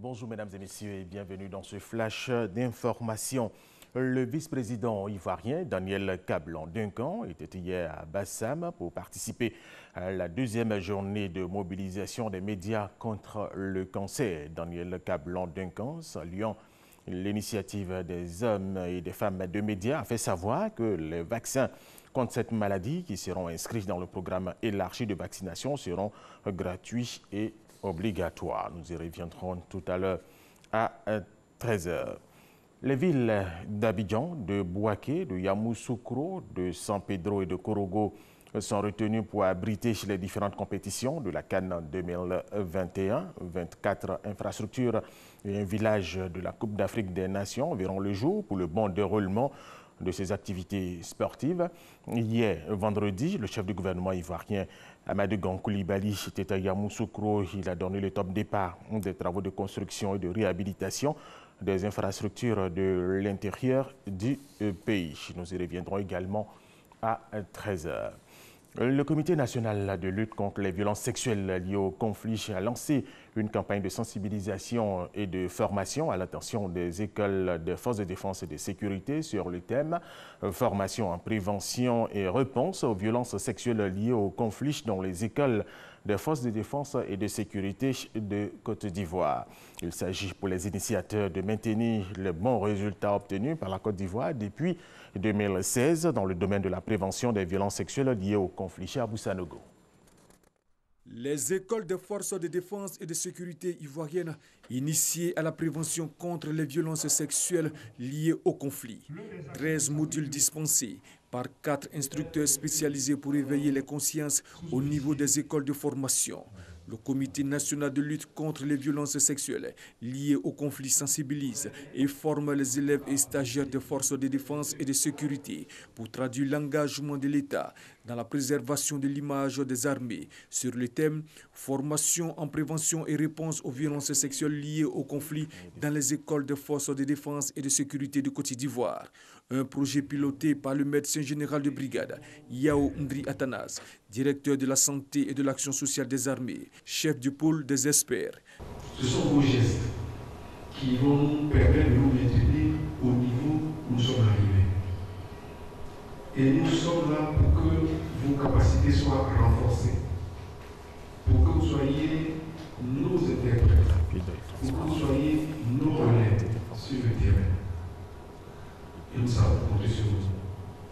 Bonjour mesdames et messieurs et bienvenue dans ce flash d'information. Le vice-président ivoirien Daniel Kablan-Duncan était hier à Bassam pour participer à la deuxième journée de mobilisation des médias contre le cancer. Daniel Kablan-Duncan, saluant l'initiative des hommes et des femmes de médias, a fait savoir que les vaccins contre cette maladie qui seront inscrits dans le programme élargi de vaccination seront gratuits et obligatoires. Nous y reviendrons tout à l'heure à 13h. Les villes d'Abidjan, de Bouaké, de Yamoussoukro, de San Pedro et de Korogo sont retenues pour abriter les différentes compétitions de la CAN 2021. 24 infrastructures et un village de la Coupe d'Afrique des Nations verront le jour pour le bon déroulement de ces activités sportives. Hier, vendredi, le chef du gouvernement ivoirien Amadou Gon Coulibaly était à Yamoussoukro. Il a donné le top départ des travaux de construction et de réhabilitation des infrastructures de l'intérieur du pays. Nous y reviendrons également à 13h. Le Comité national de lutte contre les violences sexuelles liées au conflit a lancé une campagne de sensibilisation et de formation à l'attention des écoles de forces de défense et de sécurité sur le thème « Formation en prévention et réponse aux violences sexuelles liées au conflit dans les écoles des forces de défense et de sécurité de Côte d'Ivoire ». Il s'agit pour les initiateurs de maintenir les bons résultats obtenus par la Côte d'Ivoire depuis 2016 dans le domaine de la prévention des violences sexuelles liées au conflit. Chez Abou Sanogo. Les écoles de forces de défense et de sécurité ivoiriennes initiées à la prévention contre les violences sexuelles liées au conflit. 13 modules dispensés par 4 instructeurs spécialisés pour éveiller les consciences au niveau des écoles de formation. Le Comité national de lutte contre les violences sexuelles liées au conflit sensibilise et forme les élèves et stagiaires de forces de défense et de sécurité pour traduire l'engagement de l'État dans la préservation de l'image des armées sur le thème « Formation en prévention et réponse aux violences sexuelles liées au conflit dans les écoles de forces de défense et de sécurité de Côte d'Ivoire ». Un projet piloté par le médecin général de brigade, Yao Ndri Atanas, directeur de la santé et de l'action sociale des armées, chef du pôle des experts. Ce sont vos gestes qui vont nous permettre de nous maintenir au niveau où nous sommes arrivés. Et nous sommes là pour que vos capacités soient renforcées, pour que vous soyez nos interprètes, pour que vous soyez nos relais sur le terrain. Et nous savons compter sur vous.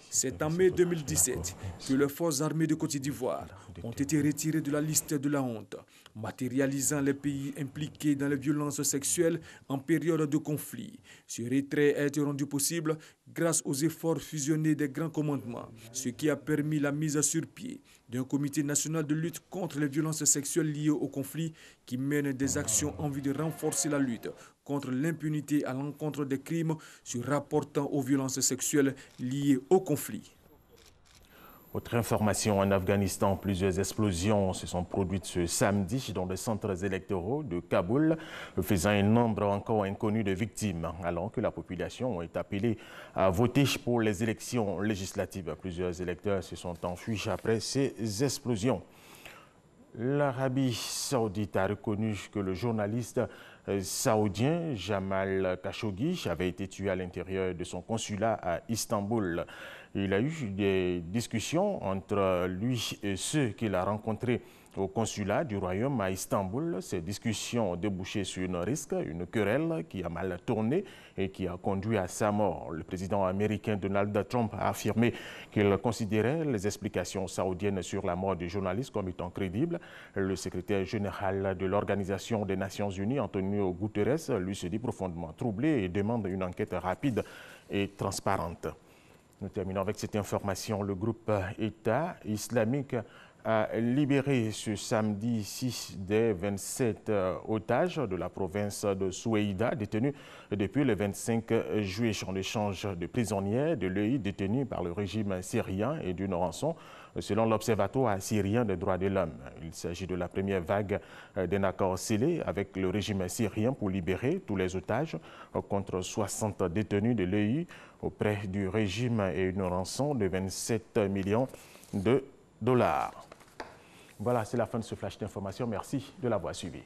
C'est en mai 2017 que les forces armées de Côte d'Ivoire ont été retirées de la liste de la honte, matérialisant les pays impliqués dans les violences sexuelles en période de conflit. Ce retrait a été rendu possible grâce aux efforts fusionnés des grands commandements, ce qui a permis la mise sur pied d'un comité national de lutte contre les violences sexuelles liées au conflit qui mène des actions en vue de renforcer la lutte contre l'impunité à l'encontre des crimes se rapportant aux violences sexuelles liées au conflit. Autre information, en Afghanistan, plusieurs explosions se sont produites ce samedi dans les centres électoraux de Kaboul, faisant un nombre encore inconnu de victimes, alors que la population est appelée à voter pour les élections législatives. Plusieurs électeurs se sont enfuis après ces explosions. L'Arabie saoudite a reconnu que le journaliste saoudien Jamal Khashoggi avait été tué à l'intérieur de son consulat à Istanbul. Il a eu des discussions entre lui et ceux qu'il a rencontrés au consulat du royaume à Istanbul. Ces discussions ont débouché sur une querelle qui a mal tourné et qui a conduit à sa mort. Le président américain Donald Trump a affirmé qu'il considérait les explications saoudiennes sur la mort du journaliste comme étant crédibles. Le secrétaire général de l'Organisation des Nations Unies, Antonio Guterres, lui se dit profondément troublé et demande une enquête rapide et transparente. Nous terminons avec cette information. Le groupe État islamique a libéré ce samedi 6 des 27 otages de la province de Soueïda, détenus depuis le 25 juillet en échange de prisonniers de l'EI détenus par le régime syrien et d'une rançon selon l'Observatoire syrien des droits de l'homme. Il s'agit de la première vague d'un accord scellé avec le régime syrien pour libérer tous les otages contre 60 détenus de l'EI auprès du régime et une rançon de 27 millions de dollars. Voilà, c'est la fin de ce flash d'information. Merci de l'avoir suivi.